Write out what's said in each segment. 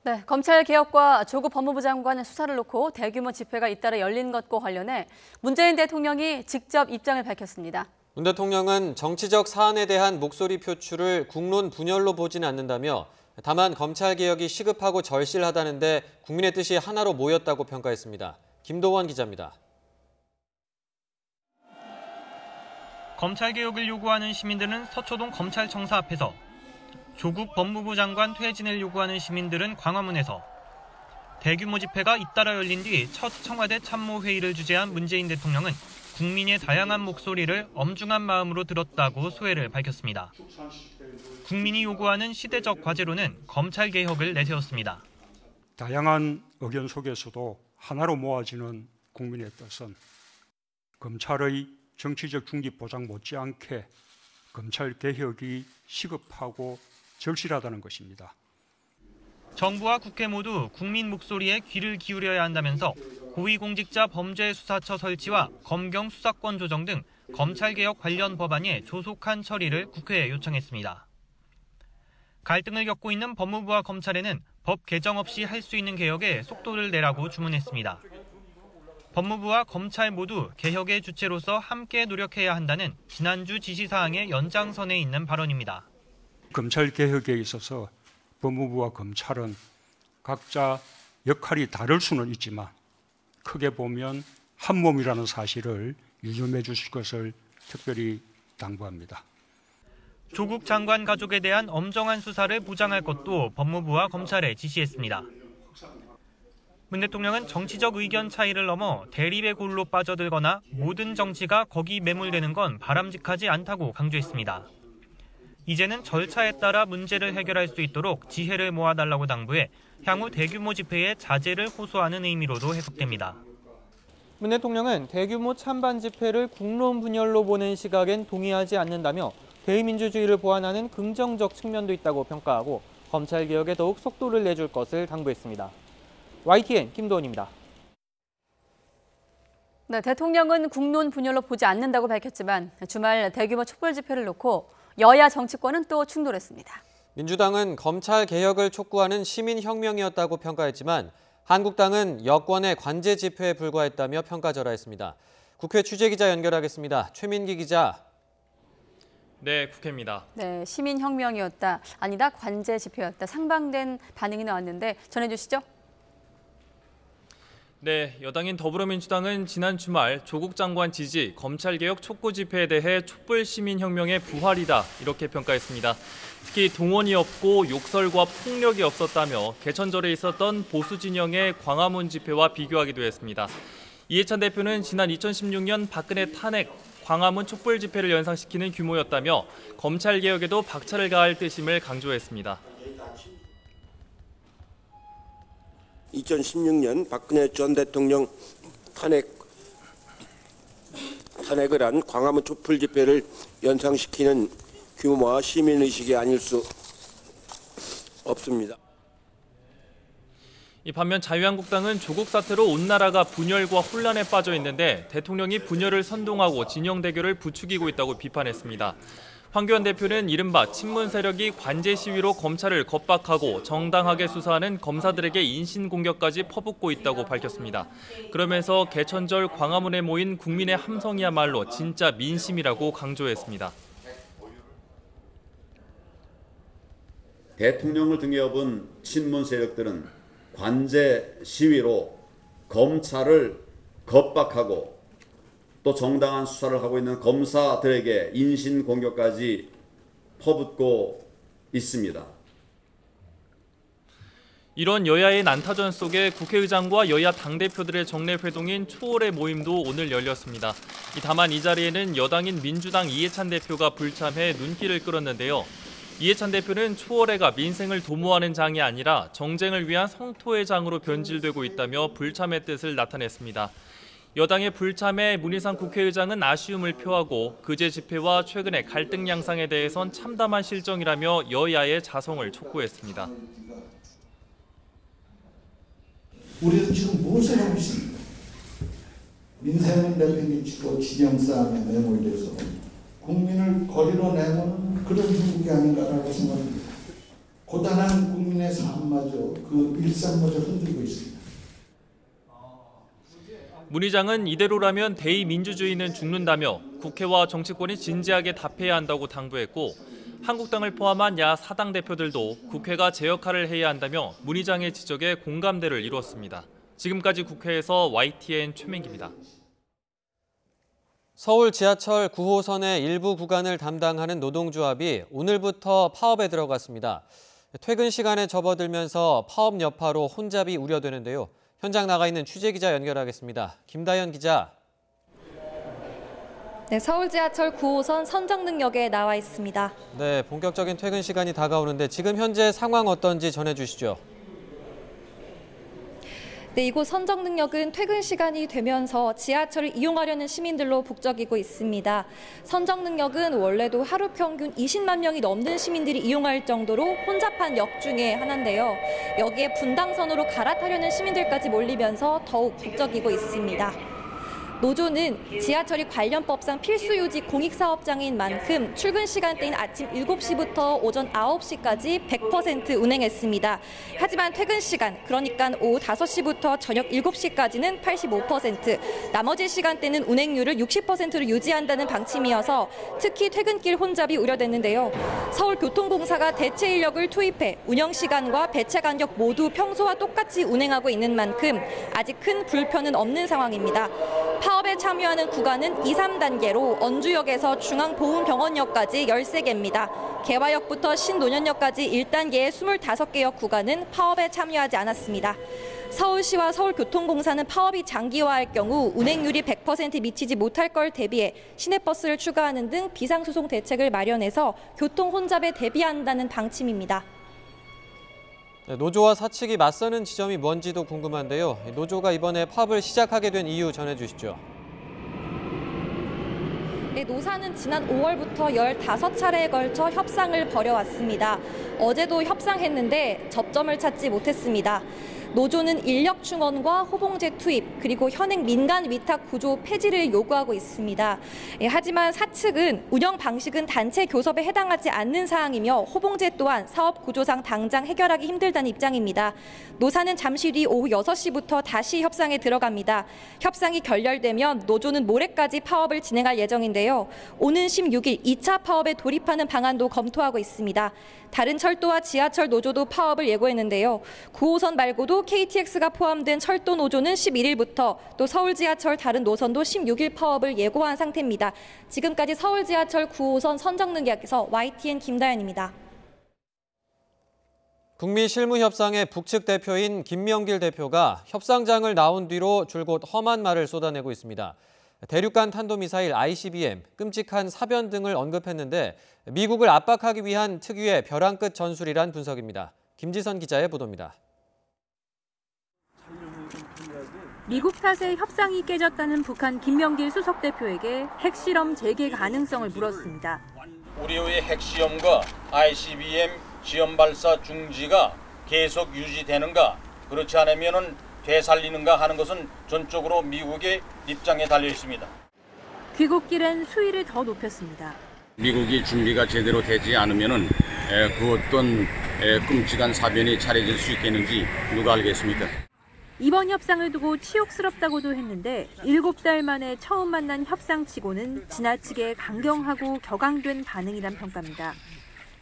네, 검찰개혁과 조국 법무부 장관의 수사를 놓고 대규모 집회가 잇따라 열린 것과 관련해 문재인 대통령이 직접 입장을 밝혔습니다. 문 대통령은 정치적 사안에 대한 목소리 표출을 국론 분열로 보지는 않는다며 다만 검찰개혁이 시급하고 절실하다는데 국민의 뜻이 하나로 모였다고 평가했습니다. 김도원 기자입니다. 검찰개혁을 요구하는 시민들은 서초동 검찰청사 앞에서, 조국 법무부 장관 퇴진을 요구하는 시민들은 광화문에서, 대규모 집회가 잇따라 열린 뒤 첫 청와대 참모회의를 주재한 문재인 대통령은 국민의 다양한 목소리를 엄중한 마음으로 들었다고 소회를 밝혔습니다. 국민이 요구하는 시대적 과제로는 검찰개혁을 내세웠습니다. 다양한 의견 속에서도 하나로 모아지는 국민의 뜻은 검찰의 정치적 중립 보장 못지않게 검찰개혁이 시급하고 절실하다는 것입니다. 정부와 국회 모두 국민 목소리에 귀를 기울여야 한다면서 고위공직자 범죄수사처 설치와 검경 수사권 조정 등 검찰개혁 관련 법안의 조속한 처리를 국회에 요청했습니다. 갈등을 겪고 있는 법무부와 검찰에는 법 개정 없이 할 수 있는 개혁에 속도를 내라고 주문했습니다. 법무부와 검찰 모두 개혁의 주체로서 함께 노력해야 한다는 지난주 지시사항의 연장선에 있는 발언입니다. 검찰개혁에 있어서 법무부와 검찰은 각자 역할이 다를 수는 있지만 크게 보면 한 몸이라는 사실을 유념해 주실 것을 특별히 당부합니다. 조국 장관 가족에 대한 엄정한 수사를 보장할 것도 법무부와 검찰에 지시했습니다. 문 대통령은 정치적 의견 차이를 넘어 대립의 골로 빠져들거나 모든 정치가 거기 매몰되는 건 바람직하지 않다고 강조했습니다. 이제는 절차에 따라 문제를 해결할 수 있도록 지혜를 모아달라고 당부해 향후 대규모 집회에 자제를 호소하는 의미로도 해석됩니다. 문 대통령은 대규모 찬반 집회를 국론 분열로 보는 시각엔 동의하지 않는다며 대의민주주의를 보완하는 긍정적 측면도 있다고 평가하고 검찰개혁에 더욱 속도를 내줄 것을 당부했습니다. YTN 김도원입니다. 네, 대통령은 국론 분열로 보지 않는다고 밝혔지만 주말 대규모 촛불 집회를 놓고 여야 정치권은 또 충돌했습니다. 민주당은 검찰개혁을 촉구하는 시민혁명이었다고 평가했지만 한국당은 여권의 관제 집회에 불과했다며 평가절하했습니다. 국회 취재기자 연결하겠습니다. 최민기 기자. 네, 국회입니다. 네, 시민혁명이었다. 아니다, 관제 집회였다. 상반된 반응이 나왔는데 전해주시죠. 네, 여당인 더불어민주당은 지난 주말 조국 장관 지지 검찰개혁 촉구 집회에 대해 촛불 시민혁명의 부활이다 이렇게 평가했습니다. 특히 동원이 없고 욕설과 폭력이 없었다며 개천절에 있었던 보수 진영의 광화문 집회와 비교하기도 했습니다. 이해찬 대표는 지난 2016년 박근혜 탄핵 광화문 촛불 집회를 연상시키는 규모였다며 검찰개혁에도 박차를 가할 뜻임을 강조했습니다. 2016년 박근혜 전 대통령 탄핵을 한 광화문 촛불 집회를 연상시키는 규모와 시민의식이 아닐 수 없습니다. 이 반면 자유한국당은 조국 사태로 온 나라가 분열과 혼란에 빠져 있는데 대통령이 분열을 선동하고 진영 대결을 부추기고 있다고 비판했습니다. 황교안 대표는 이른바 친문 세력이 관제 시위로 검찰을 겁박하고 정당하게 수사하는 검사들에게 인신공격까지 퍼붓고 있다고 밝혔습니다. 그러면서 개천절 광화문에 모인 국민의 함성이야말로 진짜 민심이라고 강조했습니다. 대통령을 등에 업은 친문 세력들은 관제 시위로 검찰을 겁박하고 또 정당한 수사를 하고 있는 검사들에게 인신공격까지 퍼붓고 있습니다. 이런 여야의 난타전 속에 국회의장과 여야 당대표들의 정례 회동인 초월의 모임도 오늘 열렸습니다. 다만 이 자리에는 여당인 민주당 이해찬 대표가 불참해 눈길을 끌었는데요. 이해찬 대표는 초월회가 민생을 도모하는 장이 아니라 정쟁을 위한 성토의 장으로 변질되고 있다며 불참의 뜻을 나타냈습니다. 여당의 불참에 문희상 국회의장은 아쉬움을 표하고 그제 집회와 최근의 갈등 양상에 대해선 참담한 실정이라며 여야의 자성을 촉구했습니다. 우리는 지금 무엇을 하고 있습니까? 민생을 내팽개치고 진영 싸움에 매몰돼서 국민을 거리로 내모는 그런 형국이 아닌가라고 생각합니다. 고단한 국민의 삶마저 그 일상마저 흔들고 있습니다. 문 의장은 이대로라면 대의민주주의는 죽는다며 국회와 정치권이 진지하게 답해야 한다고 당부했고 한국당을 포함한 야 4당 대표들도 국회가 제 역할을 해야 한다며 문 의장의 지적에 공감대를 이루었습니다. 지금까지 국회에서 YTN 최민기입니다. 서울 지하철 9호선의 일부 구간을 담당하는 노동조합이 오늘부터 파업에 들어갔습니다. 퇴근 시간에 접어들면서 파업 여파로 혼잡이 우려되는데요. 현장 나가 있는 취재기자 연결하겠습니다. 김다현 기자. 네, 서울 지하철 9호선 선정능역에 나와 있습니다. 네, 본격적인 퇴근 시간이 다가오는데 지금 현재 상황 어떤지 전해주시죠. 네, 이곳 선정능역은 퇴근 시간이 되면서 지하철을 이용하려는 시민들로 북적이고 있습니다. 선정능역은 원래도 하루 평균 20만 명이 넘는 시민들이 이용할 정도로 혼잡한 역 중에 하나인데요. 여기에 분당선으로 갈아타려는 시민들까지 몰리면서 더욱 북적이고 있습니다. 노조는 지하철이 관련법상 필수 요직 공익사업장인 만큼 출근 시간대인 아침 7시부터 오전 9시까지 100% 운행했습니다. 하지만 퇴근 시간, 그러니까 오후 5시부터 저녁 7시까지는 85%, 나머지 시간대는 운행률을 60%로 유지한다는 방침이어서 특히 퇴근길 혼잡이 우려됐는데요. 서울교통공사가 대체 인력을 투입해 운영 시간과 배차 간격 모두 평소와 똑같이 운행하고 있는 만큼 아직 큰 불편은 없는 상황입니다. 파업에 참여하는 구간은 2, 3단계로 언주역에서 중앙보훈병원역까지 13개입니다. 개화역부터 신논현역까지 1단계의 25개 역 구간은 파업에 참여하지 않았습니다. 서울시와 서울교통공사는 파업이 장기화할 경우 운행률이 100% 미치지 못할 걸 대비해 시내버스를 추가하는 등 비상소송 대책을 마련해서 교통 혼잡에 대비한다는 방침입니다. 노조와 사측이 맞서는 지점이 뭔지도 궁금한데요. 노조가 이번에 파업을 시작하게 된 이유 전해주시죠. 네, 노사는 지난 5월부터 15차례에 걸쳐 협상을 벌여왔습니다. 어제도 협상했는데 접점을 찾지 못했습니다. 노조는 인력 충원과 호봉제 투입, 그리고 현행 민간 위탁 구조 폐지를 요구하고 있습니다. 하지만 사측은 운영 방식은 단체 교섭에 해당하지 않는 사항이며 호봉제 또한 사업 구조상 당장 해결하기 힘들다는 입장입니다. 노사는 잠시 뒤 오후 6시부터 다시 협상에 들어갑니다. 협상이 결렬되면 노조는 모레까지 파업을 진행할 예정인데요. 오는 16일 2차 파업에 돌입하는 방안도 검토하고 있습니다. 다른 철도와 지하철 노조도 파업을 예고했는데요. 9호선 말고도 KTX가 포함된 철도 노조는 11일부터 또 서울 지하철 다른 노선도 16일 파업을 예고한 상태입니다. 지금까지 서울 지하철 9호선 선정능역에서 YTN 김다현입니다. 국민실무협상의 북측 대표인 김명길 대표가 협상장을 나온 뒤로 줄곧 험한 말을 쏟아내고 있습니다. 대륙간 탄도미사일 ICBM, 끔찍한 사변 등을 언급했는데 미국을 압박하기 위한 특유의 벼랑 끝 전술이란 분석입니다. 김지선 기자의 보도입니다. 미국 탓에 협상이 깨졌다는 북한 김명길 수석대표에게 핵실험 재개 가능성을 물었습니다. 우리의 핵시험과 ICBM 시험 발사 중지가 계속 유지되는가, 그렇지 않으면 되살리는가 하는 것은 전적으로 미국의 입장에 달려 있습니다. 귀국길엔 수위를 더 높였습니다. 미국이 준비가 제대로 되지 않으면 그 어떤 끔찍한 사변이 차려질 수 있겠는지 누가 알겠습니까? 이번 협상을 두고 치욕스럽다고도 했는데 7달 만에 처음 만난 협상치고는 지나치게 강경하고 격앙된 반응이란 평가입니다.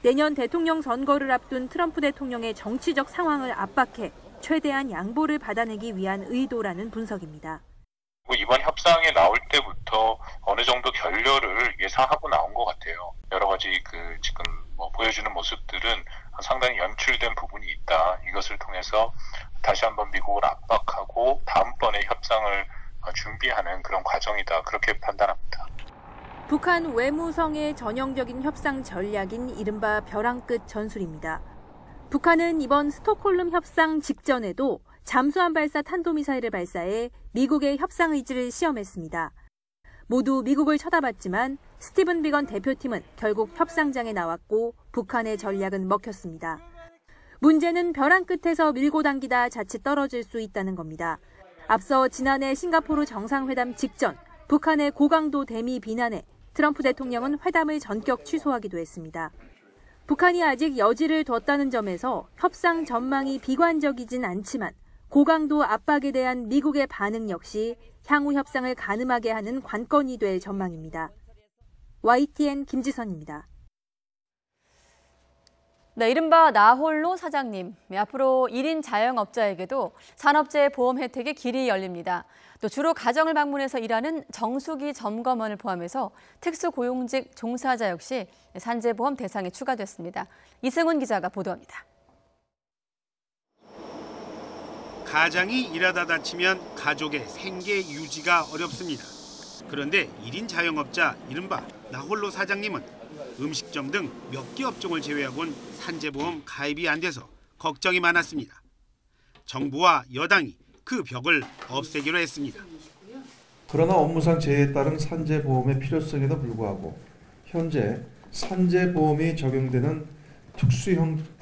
내년 대통령 선거를 앞둔 트럼프 대통령의 정치적 상황을 압박해 최대한 양보를 받아내기 위한 의도라는 분석입니다. 이번 협상에 나올 때부터 어느 정도 결렬을 예상하고 나온 것 같아요. 여러 가지 지금 보여주는 모습들은 상당히 연출된 부분이 있다. 이것을 통해서 다시 한번 미국을 압박하고 다음번에 협상을 준비하는 그런 과정이다. 그렇게 판단합니다. 북한 외무성의 전형적인 협상 전략인 이른바 벼랑 끝 전술입니다. 북한은 이번 스톡홀름 협상 직전에도 잠수함 발사 탄도미사일을 발사해 미국의 협상 의지를 시험했습니다. 모두 미국을 쳐다봤지만 스티븐 비건 대표팀은 결국 협상장에 나왔고 북한의 전략은 먹혔습니다. 문제는 벼랑 끝에서 밀고 당기다 자칫 떨어질 수 있다는 겁니다. 앞서 지난해 싱가포르 정상회담 직전 북한의 고강도 대미 비난에 트럼프 대통령은 회담을 전격 취소하기도 했습니다. 북한이 아직 여지를 뒀다는 점에서 협상 전망이 비관적이진 않지만 고강도 압박에 대한 미국의 반응 역시 향후 협상을 가늠하게 하는 관건이 될 전망입니다. YTN 김지선입니다. 네, 이른바 나홀로 사장님. 앞으로 1인 자영업자에게도 산업재해 보험 혜택의 길이 열립니다. 또 주로 가정을 방문해서 일하는 정수기 점검원을 포함해서 특수고용직 종사자 역시 산재보험 대상에 추가됐습니다. 이승훈 기자가 보도합니다. 가장이 일하다 다치면 가족의 생계 유지가 어렵습니다. 그런데 1인 자영업자 이른바 나홀로 사장님은 음식점 등 몇 개 업종을 제외하고는 산재보험 가입이 안 돼서 걱정이 많았습니다. 정부와 여당이 그 벽을 없애기로 했습니다. 그러나 업무상 재해에 따른 산재보험의 필요성에도 불구하고 현재 산재보험이 적용되는 특수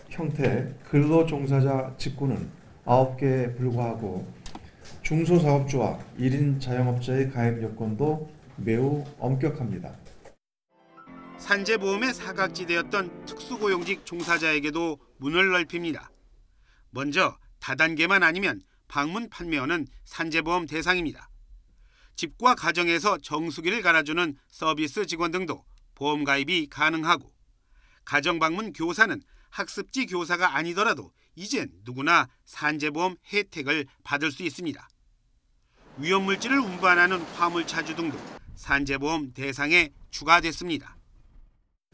형태 근로종사자 직구는 9개에 불과하고 중소사업주와 1인 자영업자의 가입 요건도 매우 엄격합니다. 산재보험의 사각지대였던 특수고용직 종사자에게도 문을 넓힙니다. 먼저 다단계만 아니면 방문 판매원은 산재보험 대상입니다. 집과 가정에서 정수기를 갈아주는 서비스 직원 등도 보험 가입이 가능하고 가정방문 교사는 학습지 교사가 아니더라도 이젠 누구나 산재보험 혜택을 받을 수 있습니다. 위험물질을 운반하는 화물차주 등도 산재보험 대상에 추가됐습니다.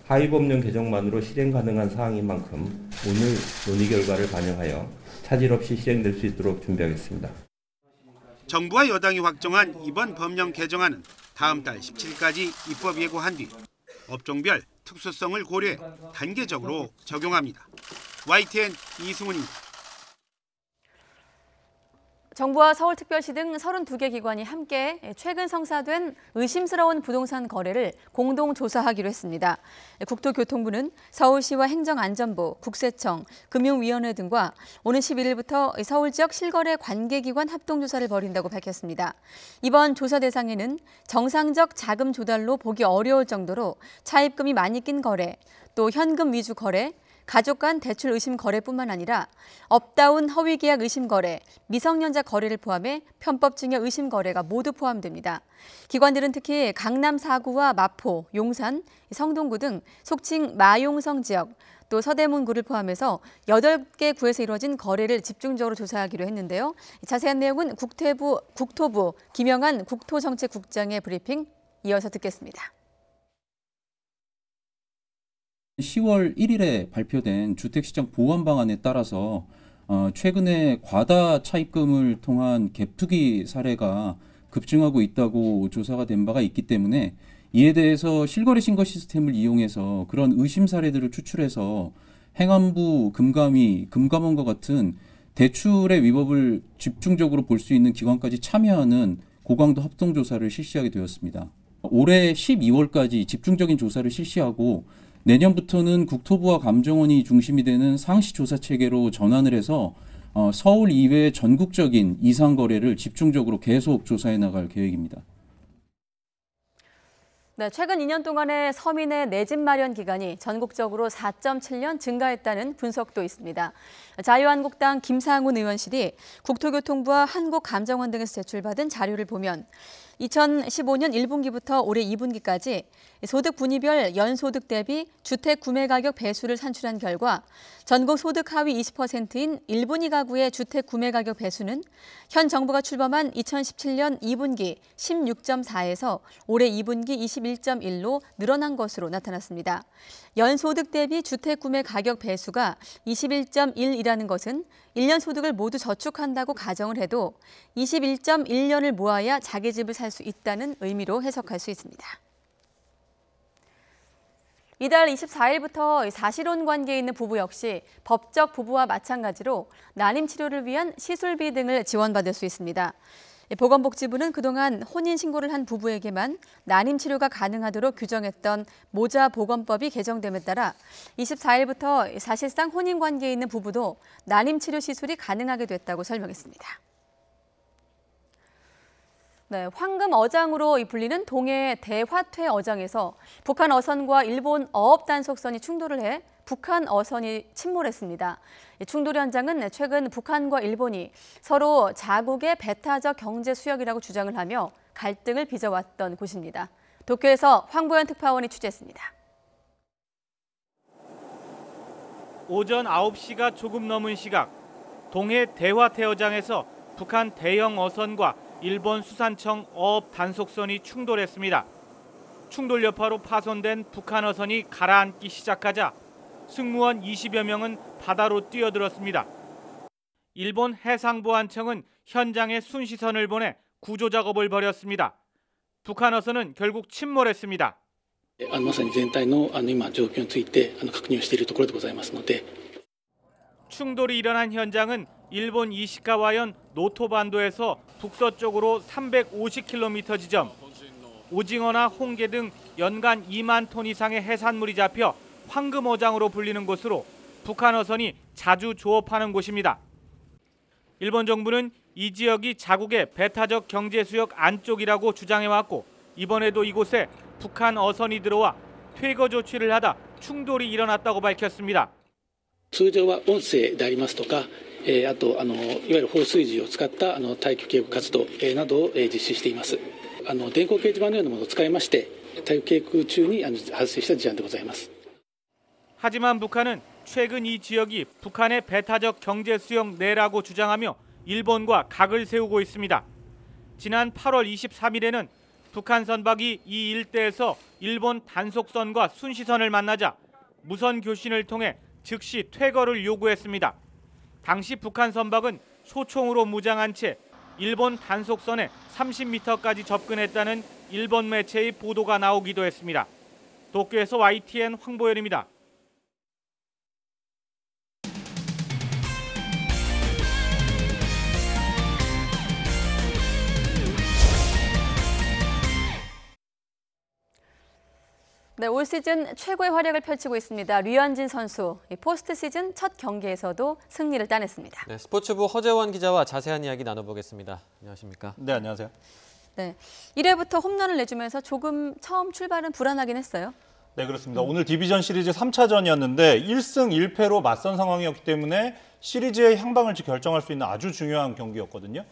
가입법령 개정만으로 실행 가능한 사항인 만큼 오늘 논의 결과를 반영하여 차질 없이 실행될 수 있도록 준비하겠습니다. 정부와 여당이 확정한 이번 법령 개정안은 다음 달 17일까지 입법 예고한 뒤 업종별 특수성을 고려해 단계적으로 적용합니다. YTN 이승훈입니다. 정부와 서울특별시 등 32개 기관이 함께 최근 성사된 의심스러운 부동산 거래를 공동 조사하기로 했습니다. 국토교통부는 서울시와 행정안전부, 국세청, 금융위원회 등과 오는 11일부터 서울 지역 실거래 관계기관 합동조사를 벌인다고 밝혔습니다. 이번 조사 대상에는 정상적 자금 조달로 보기 어려울 정도로 차입금이 많이 낀 거래, 또 현금 위주 거래, 가족 간 대출 의심 거래뿐만 아니라 업다운 허위 계약 의심 거래, 미성년자 거래를 포함해 편법 증여 의심 거래가 모두 포함됩니다. 기관들은 특히 강남 4구와 마포, 용산, 성동구 등 속칭 마용성 지역, 또 서대문구를 포함해서 8개 구에서 이루어진 거래를 집중적으로 조사하기로 했는데요. 자세한 내용은 국토부 김영한 국토정책국장의 브리핑 이어서 듣겠습니다. 10월 1일에 발표된 주택시장 보완 방안에 따라서 최근에 과다 차입금을 통한 갭 투기 사례가 급증하고 있다고 조사가 된 바가 있기 때문에 이에 대해서 실거래 신고 시스템을 이용해서 그런 의심 사례들을 추출해서 행안부, 금감위, 금감원과 같은 대출의 위법을 집중적으로 볼 수 있는 기관까지 참여하는 고강도 합동조사를 실시하게 되었습니다. 올해 12월까지 집중적인 조사를 실시하고 내년부터는 국토부와 감정원이 중심이 되는 상시 조사 체계로 전환을 해서 서울 이외의 전국적인 이상 거래를 집중적으로 계속 조사해 나갈 계획입니다. 네, 최근 2년 동안의 서민의 내 집 마련 기간이 전국적으로 4.7년 증가했다는 분석도 있습니다. 자유한국당 김상훈 의원실이 국토교통부와 한국감정원 등에서 제출받은 자료를 보면 2015년 1분기부터 올해 2분기까지 소득 분위별 연소득 대비 주택 구매 가격 배수를 산출한 결과 전국 소득 하위 20%인 1분위 가구의 주택 구매 가격 배수는 현 정부가 출범한 2017년 2분기 16.4에서 올해 2분기 21.1로 늘어난 것으로 나타났습니다. 연소득 대비 주택 구매 가격 배수가 21.1이라는 것은 1년 소득을 모두 저축한다고 가정을 해도 21.1년을 모아야 자기 집을 살 수 있다는 의미로 해석할 수 있습니다. 이달 24일부터 사실혼 관계에 있는 부부 역시 법적 부부와 마찬가지로 난임 치료를 위한 시술비 등을 지원받을 수 있습니다. 보건복지부는 그동안 혼인신고를 한 부부에게만 난임 치료가 가능하도록 규정했던 모자보건법이 개정됨에 따라 24일부터 사실상 혼인 관계에 있는 부부도 난임 치료 시술이 가능하게 됐다고 설명했습니다. 네, 황금 어장으로 불리는 동해 대화퇴 어장에서 북한 어선과 일본 어업 단속선이 충돌을 해 북한 어선이 침몰했습니다. 충돌 현장은 최근 북한과 일본이 서로 자국의 배타적 경제 수역이라고 주장을 하며 갈등을 빚어왔던 곳입니다. 도쿄에서 황보현 특파원이 취재했습니다. 오전 9시가 조금 넘은 시각, 동해 대화퇴어장에서 북한 대형 어선과 일본 수산청 어업 단속선이 충돌했습니다. 충돌 여파로 파손된 북한 어선이 가라앉기 시작하자 승무원 20여 명은 바다로 뛰어들었습니다. 일본 해상보안청은 현장에 순시선을 보내 구조 작업을 벌였습니다. 북한 어선은 결국 침몰했습니다. まさに全体の今状況について確認をしているところでございますので 충돌이 일어난 현장은 일본 이시카와현 노토반도에서 북서쪽으로 350km 지점. 오징어나 홍게 등 연간 2만 톤 이상의 해산물이 잡혀 황금어장으로 불리는 곳으로 북한 어선이 자주 조업하는 곳입니다. 일본 정부는 이 지역이 자국의 배타적 경제 수역 안쪽이라고 주장해왔고 이번에도 이곳에 북한 어선이 들어와 퇴거 조치를 하다 충돌이 일어났다고 밝혔습니다. 通常は音声でありますとか、あといわゆる放水時を使った退去警告活動などを実施しています。電光掲示板のようなものを使いまして退去警告中に発生した事案でございます。 하지만 북한은 최근 이 지역이 북한의 배타적 경제 수역 내라고 주장하며 일본과 각을 세우고 있습니다. 지난 8월 23일에는 북한 선박이 이 일대에서 일본 단속선과 순시선을 만나자 무선 교신을 통해 즉시 퇴거를 요구했습니다. 당시 북한 선박은 소총으로 무장한 채 일본 단속선에 30m까지 접근했다는 일본 매체의 보도가 나오기도 했습니다. 도쿄에서 YTN 황보현입니다. 네, 올 시즌 최고의 활약을 펼치고 있습니다. 류현진 선수, 포스트 시즌 첫 경기에서도 승리를 따냈습니다. 네, 스포츠부 허재원 기자와 자세한 이야기 나눠보겠습니다. 안녕하십니까? 네, 안녕하세요. 네, 1회부터 홈런을 내주면서 조금 처음 출발은 불안하긴 했어요. 네, 그렇습니다. 오늘 디비전 시리즈 3차전이었는데 1승 1패로 맞선 상황이었기 때문에 시리즈의 향방을 결정할 수 있는 아주 중요한 경기였거든요.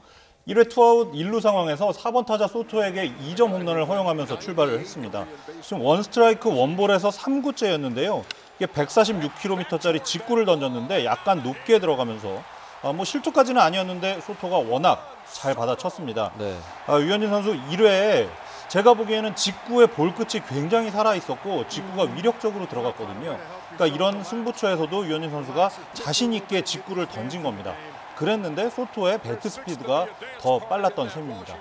1회 투아웃 1루 상황에서 4번 타자 소토에게 2점 홈런을 허용하면서 출발을 했습니다. 지금 원 스트라이크 원볼에서 3구째였는데요. 이게 146km짜리 직구를 던졌는데 약간 높게 들어가면서 뭐 실투까지는 아니었는데 소토가 워낙 잘 받아쳤습니다. 네. 류현진 선수 1회에 제가 보기에는 직구의 볼 끝이 굉장히 살아있었고 직구가 위력적으로 들어갔거든요. 그러니까 이런 승부처에서도 류현진 선수가 자신 있게 직구를 던진 겁니다. 그랬는데 소토의 배트 스피드가 더 빨랐던 셈입니다.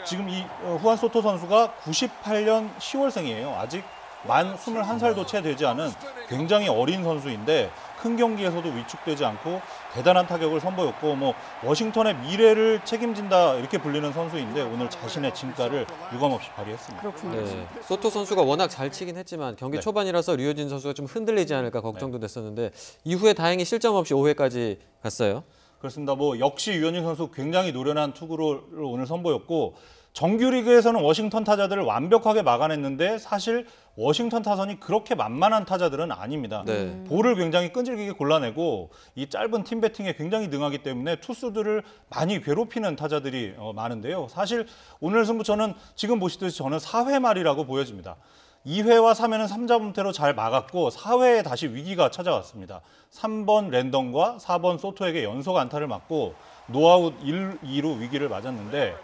지금 이 후안 소토 선수가 98년 10월생이에요. 아직 만 21살도 채 되지 않은 굉장히 어린 선수인데 큰 경기에서도 위축되지 않고 대단한 타격을 선보였고 뭐 워싱턴의 미래를 책임진다 이렇게 불리는 선수인데 오늘 자신의 진가를 유감없이 발휘했습니다. 그렇군요. 네, 소토 선수가 워낙 잘 치긴 했지만 경기 초반이라서 류현진 선수가 좀 흔들리지 않을까 걱정도 됐었는데 이후에 다행히 실점 없이 5회까지 갔어요. 그렇습니다. 뭐 역시 류현진 선수 굉장히 노련한 투구를 오늘 선보였고 정규리그에서는 워싱턴 타자들을 완벽하게 막아냈는데 사실 워싱턴 타선이 그렇게 만만한 타자들은 아닙니다. 네. 볼을 굉장히 끈질기게 골라내고 이 짧은 팀 배팅에 굉장히 능하기 때문에 투수들을 많이 괴롭히는 타자들이 많은데요. 사실 오늘 승부처는 지금 보시듯이 저는 4회 말이라고 보여집니다. 2회와 3회는 3자범퇴로 잘 막았고 4회에 다시 위기가 찾아왔습니다. 3번 랜던과 4번 소토에게 연속 안타를 맞고 노아웃 1, 2루 위기를 맞았는데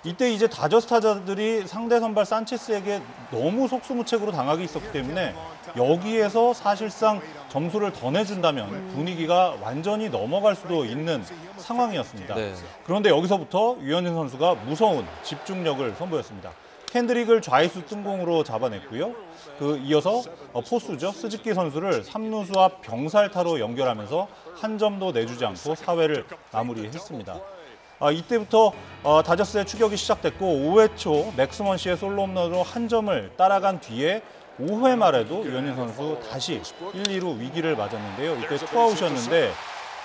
이때 이제 다저스 타자들이 상대 선발 산체스에게 너무 속수무책으로 당하기 있었기 때문에 여기에서 사실상 점수를 더 내준다면 분위기가 완전히 넘어갈 수도 있는 상황이었습니다. 네. 그런데 여기서부터 류현진 선수가 무서운 집중력을 선보였습니다. 캔드릭을 좌익수 뜬공으로 잡아냈고요. 이어서 포수죠. 스즈키 선수를 3루수 앞 병살타로 연결하면서 한 점도 내주지 않고 4회를 마무리했습니다. 이때부터 다저스의 추격이 시작됐고 5회 초 맥스먼 씨의 솔로 홈런으로 한 점을 따라간 뒤에 5회 말에도 류현진 선수 다시 1, 2루 위기를 맞았는데요. 이때 투아웃이었는데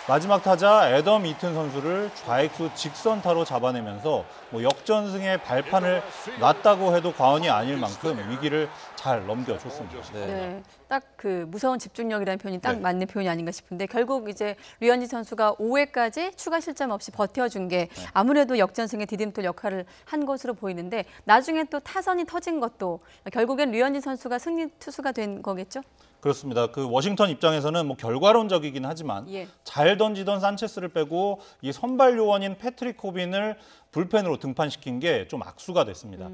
마지막 타자 애덤 이튼 선수를 좌익수 직선타로 잡아내면서 뭐 역전승의 발판을 놨다고 해도 과언이 아닐 만큼 위기를 잘 넘겨줬습니다. 네, 딱 그 무서운 집중력이라는 표현이 딱 맞는 표현이 아닌가 싶은데 결국 이제 류현진 선수가 5회까지 추가 실점 없이 버텨준 게 아무래도 역전승의 디딤돌 역할을 한 것으로 보이는데 나중에 또 타선이 터진 것도 결국엔 류현진 선수가 승리 투수가 된 거겠죠? 그렇습니다. 그 워싱턴 입장에서는 뭐 결과론적이긴 하지만 잘 던지던 산체스를 빼고 이 선발 요원인 패트릭 코빈을 불펜으로 등판시킨 게 좀 악수가 됐습니다.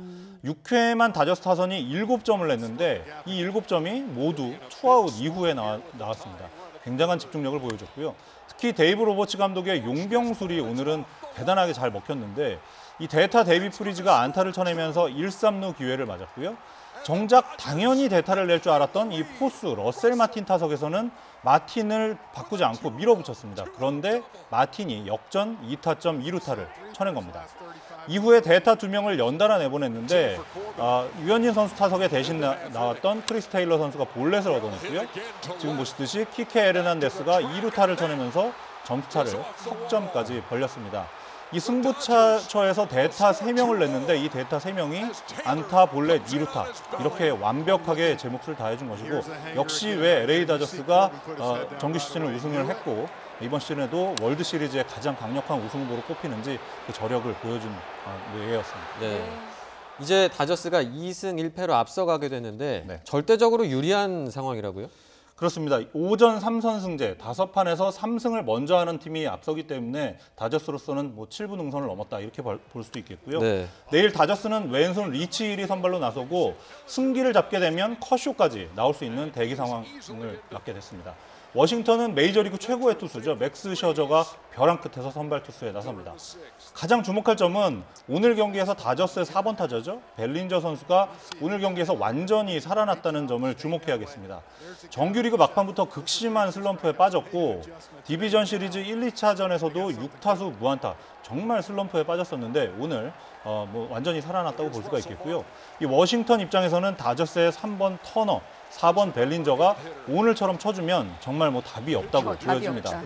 6회만 다저스 타선이 7점을 냈는데 이 7점이 모두 투아웃 이후에 나왔습니다. 굉장한 집중력을 보여줬고요. 특히 데이브 로버츠 감독의 용병술이 오늘은 대단하게 잘 먹혔는데 이 대타 데이비 프리즈가 안타를 쳐내면서 1-3루 기회를 맞았고요. 정작 당연히 대타를 낼 줄 알았던 이 포수 러셀 마틴 타석에서는 마틴을 바꾸지 않고 밀어붙였습니다. 그런데 마틴이 역전 2타점 2루타를 쳐낸 겁니다. 이후에 대타 2명을 연달아 내보냈는데 류현진 선수 타석에 대신 나왔던 크리스 테일러 선수가 볼넷을 얻어냈고요. 지금 보시듯이 키케 에르난데스가 2루타를 쳐내면서 점수차를 석점까지 벌렸습니다. 이 승부처에서 대타 3명을 냈는데 이 대타 3명이 안타, 볼넷, 2루타 이렇게 완벽하게 제 몫을 다해준 것이고 역시 왜 LA 다저스가 정규 시즌을 우승을 했고 이번 시즌에도 월드 시리즈의 가장 강력한 우승 후보로 꼽히는지 그 저력을 보여준 예였습니다. 네. 이제 다저스가 2승 1패로 앞서가게 됐는데 절대적으로 유리한 상황이라고요? 그렇습니다. 오전 3선승제 5판에서 3승을 먼저 하는 팀이 앞서기 때문에 다저스로서는 뭐 7분 능선을 넘었다 이렇게 볼 수도 있겠고요. 내일 다저스는 왼손 리치 힐이 선발로 나서고 승기를 잡게 되면 컷쇼까지 나올 수 있는 대기 상황을 맞게 됐습니다. 워싱턴은 메이저리그 최고의 투수죠. 맥스 셔저가 벼랑 끝에서 선발 투수에 나섭니다. 가장 주목할 점은 오늘 경기에서 다저스의 4번 타자죠. 벨린저 선수가 오늘 경기에서 완전히 살아났다는 점을 주목해야겠습니다. 정규리그 막판부터 극심한 슬럼프에 빠졌고 디비전 시리즈 1, 2차전에서도 6타수 무안타 정말 슬럼프에 빠졌었는데 오늘 뭐 완전히 살아났다고 볼 수가 있겠고요. 이 워싱턴 입장에서는 다저스의 3번 터너 4번 벨린저가 오늘처럼 쳐주면 정말 뭐 답이 없다고 보여집니다.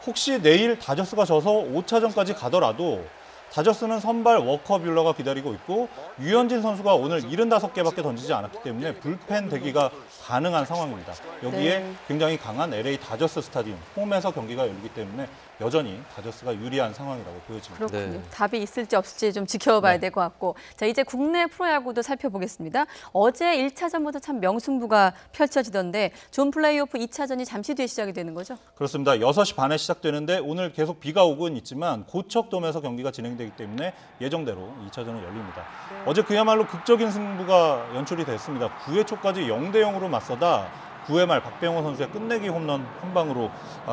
혹시 내일 다저스가 져서 5차전까지 가더라도 다저스는 선발 워커 뷰러가 기다리고 있고 류현진 선수가 오늘 75개밖에 던지지 않았기 때문에 불펜 대기가 가능한 상황입니다. 여기에 굉장히 강한 LA 다저스 스타디움 홈에서 경기가 열리기 때문에 여전히 다저스가 유리한 상황이라고 보여집니다. 그렇군요. 답이 있을지 없을지 좀 지켜봐야 될 것 같고 자 이제 국내 프로야구도 살펴보겠습니다. 어제 1차전부터 참 명승부가 펼쳐지던데 존 플레이오프 2차전이 잠시 뒤에 시작이 되는 거죠? 그렇습니다. 6시 반에 시작되는데 오늘 계속 비가 오고는 있지만 고척돔에서 경기가 진행되기 때문에 예정대로 2차전은 열립니다. 어제 그야말로 극적인 승부가 연출이 됐습니다. 9회 초까지 0대0으로 맞서다 9회 말 박병호 선수의 끝내기 홈런 한 방으로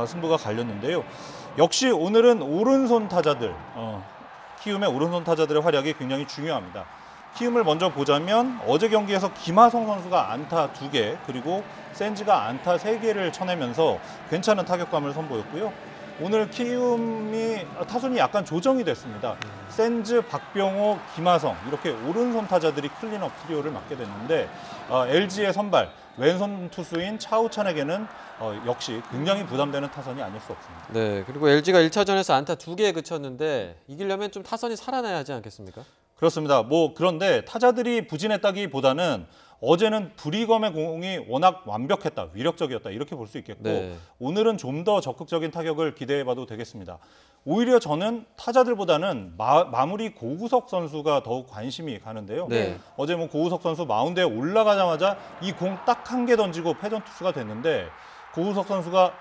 승부가 갈렸는데요. 역시 오늘은 오른손 타자들, 키움의 오른손 타자들의 활약이 굉장히 중요합니다. 키움을 먼저 보자면 어제 경기에서 김하성 선수가 안타 2개 그리고 센즈가 안타 3개를 쳐내면서 괜찮은 타격감을 선보였고요. 오늘 키움이 타선이 약간 조정이 됐습니다. 센즈, 박병호, 김하성 이렇게 오른손 타자들이 클린업 트리오를 맡게 됐는데 LG의 선발 왼손 투수인 차우찬에게는 역시 굉장히 부담되는 타선이 아닐 수 없습니다. 네, 그리고 LG가 1차전에서 안타 2개에 그쳤는데 이기려면 좀 타선이 살아나야 하지 않겠습니까? 그렇습니다. 그런데 타자들이 부진했다기보다는 어제는 브리검의 공이 워낙 완벽했다, 위력적이었다 이렇게 볼 수 있겠고 오늘은 좀 더 적극적인 타격을 기대해봐도 되겠습니다. 오히려 저는 타자들보다는 마무리 고우석 선수가 더욱 관심이 가는데요. 어제 뭐 고우석 선수 마운드에 올라가자마자 이 공 딱 한 개 던지고 패전 투수가 됐는데 고우석 선수가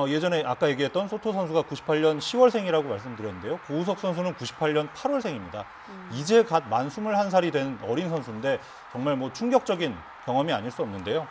예전에 아까 얘기했던 소토 선수가 98년 10월생이라고 말씀드렸는데요. 고우석 선수는 98년 8월생입니다. 이제 갓 만 21살이 된 어린 선수인데 정말 뭐 충격적인 경험이 아닐 수 없는데요.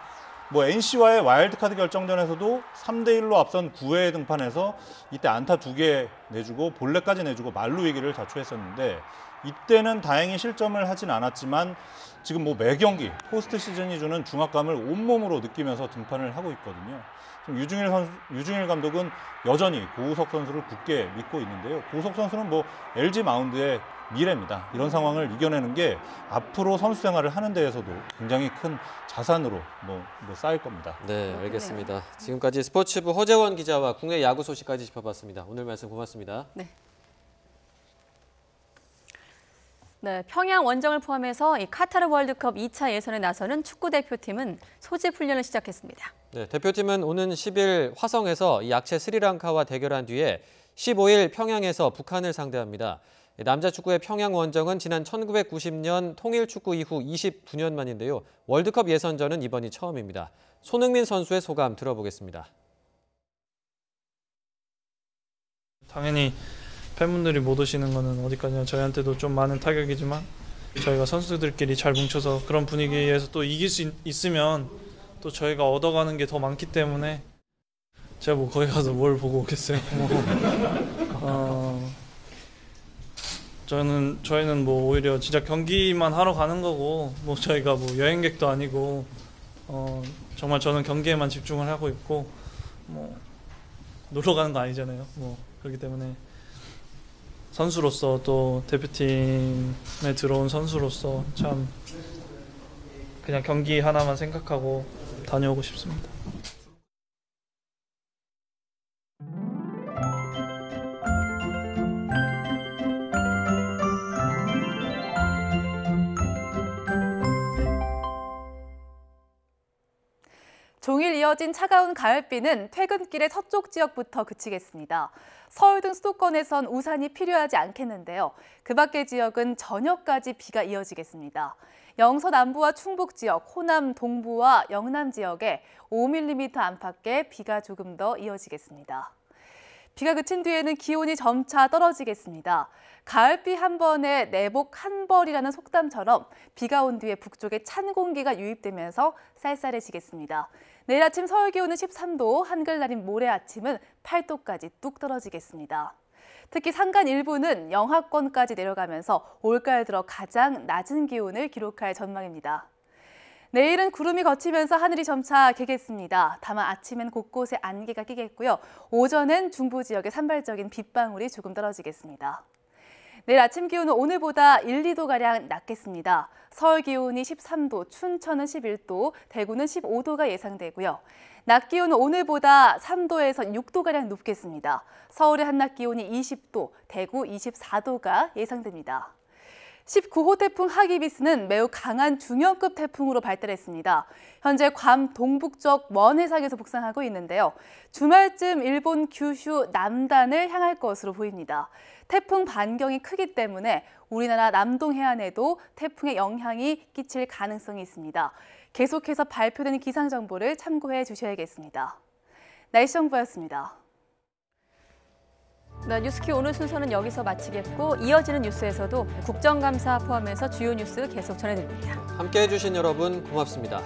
뭐 NC와의 와일드카드 결정전에서도 3대1로 앞선 9회에 등판해서 이때 안타 2개 내주고 볼넷까지 내주고 만루 위기를 자초했었는데 이때는 다행히 실점을 하진 않았지만 지금 뭐 매경기 포스트 시즌이 주는 중압감을 온몸으로 느끼면서 등판을 하고 있거든요. 지금 유중일 감독은 여전히 고우석 선수를 굳게 믿고 있는데요. 고우석 선수는 뭐 LG 마운드의 미래입니다. 이런 상황을 이겨내는 게 앞으로 선수 생활을 하는 데에서도 굉장히 큰 자산으로 쌓일 겁니다. 네, 알겠습니다. 지금까지 스포츠부 허재원 기자와 국내 야구 소식까지 짚어봤습니다. 오늘 말씀 고맙습니다. 네. 네, 평양 원정을 포함해서 이 카타르 월드컵 2차 예선에 나서는 축구 대표팀은 소집 훈련을 시작했습니다. 네, 대표팀은 오는 10일 화성에서 약체 스리랑카와 대결한 뒤에 15일 평양에서 북한을 상대합니다. 남자 축구의 평양 원정은 지난 1990년 통일 축구 이후 29년 만인데요. 월드컵 예선전은 이번이 처음입니다. 손흥민 선수의 소감 들어보겠습니다. 당연히 팬분들이 못 오시는 거는 어디까지나 저희한테도 좀 많은 타격이지만 저희가 선수들끼리 잘 뭉쳐서 그런 분위기에서 또 이길 수 있으면 또 저희가 얻어가는 게 더 많기 때문에 제가 뭐 거기 가서 뭘 보고 오겠어요. 저희는 뭐 오히려 진짜 경기만 하러 가는 거고 뭐 저희가 뭐 여행객도 아니고 정말 저는 경기에만 집중을 하고 있고 뭐 놀러 가는 거 아니잖아요. 뭐 그렇기 때문에 선수로서 또 대표팀에 들어온 선수로서 참 그냥 경기 하나만 생각하고 다녀오고 싶습니다. 종일 이어진 차가운 가을비는 퇴근길의 서쪽 지역부터 그치겠습니다. 서울 등 수도권에선 우산이 필요하지 않겠는데요. 그 밖의 지역은 저녁까지 비가 이어지겠습니다. 영서 남부와 충북 지역, 호남 동부와 영남 지역에 5mm 안팎의 비가 조금 더 이어지겠습니다. 비가 그친 뒤에는 기온이 점차 떨어지겠습니다. 가을비 한 번에 내복 한 벌이라는 속담처럼 비가 온 뒤에 북쪽에 찬 공기가 유입되면서 쌀쌀해지겠습니다. 내일 아침 서울 기온은 13도, 한글날인 모레 아침은 8도까지 뚝 떨어지겠습니다. 특히 산간 일부는 영하권까지 내려가면서 올가을 들어 가장 낮은 기온을 기록할 전망입니다. 내일은 구름이 걷히면서 하늘이 점차 개겠습니다. 다만 아침엔 곳곳에 안개가 끼겠고요. 오전엔 중부 지역에 산발적인 빗방울이 조금 떨어지겠습니다. 내일 아침 기온은 오늘보다 1, 2도가량 낮겠습니다. 서울 기온이 13도, 춘천은 11도, 대구는 15도가 예상되고요. 낮 기온은 오늘보다 3도에서 6도가량 높겠습니다. 서울의 한낮 기온이 20도, 대구 24도가 예상됩니다. 19호 태풍 하기비스는 매우 강한 중형급 태풍으로 발달했습니다. 현재 괌 동북쪽 먼 해상에서 북상하고 있는데요. 주말쯤 일본 규슈 남단을 향할 것으로 보입니다. 태풍 반경이 크기 때문에 우리나라 남동 해안에도 태풍의 영향이 끼칠 가능성이 있습니다. 계속해서 발표되는 기상 정보를 참고해 주셔야겠습니다. 날씨 정보였습니다. 네, 뉴스키 오늘 순서는 여기서 마치겠고 이어지는 뉴스에서도 국정감사 포함해서 주요 뉴스 계속 전해드립니다. 함께해 주신 여러분 고맙습니다.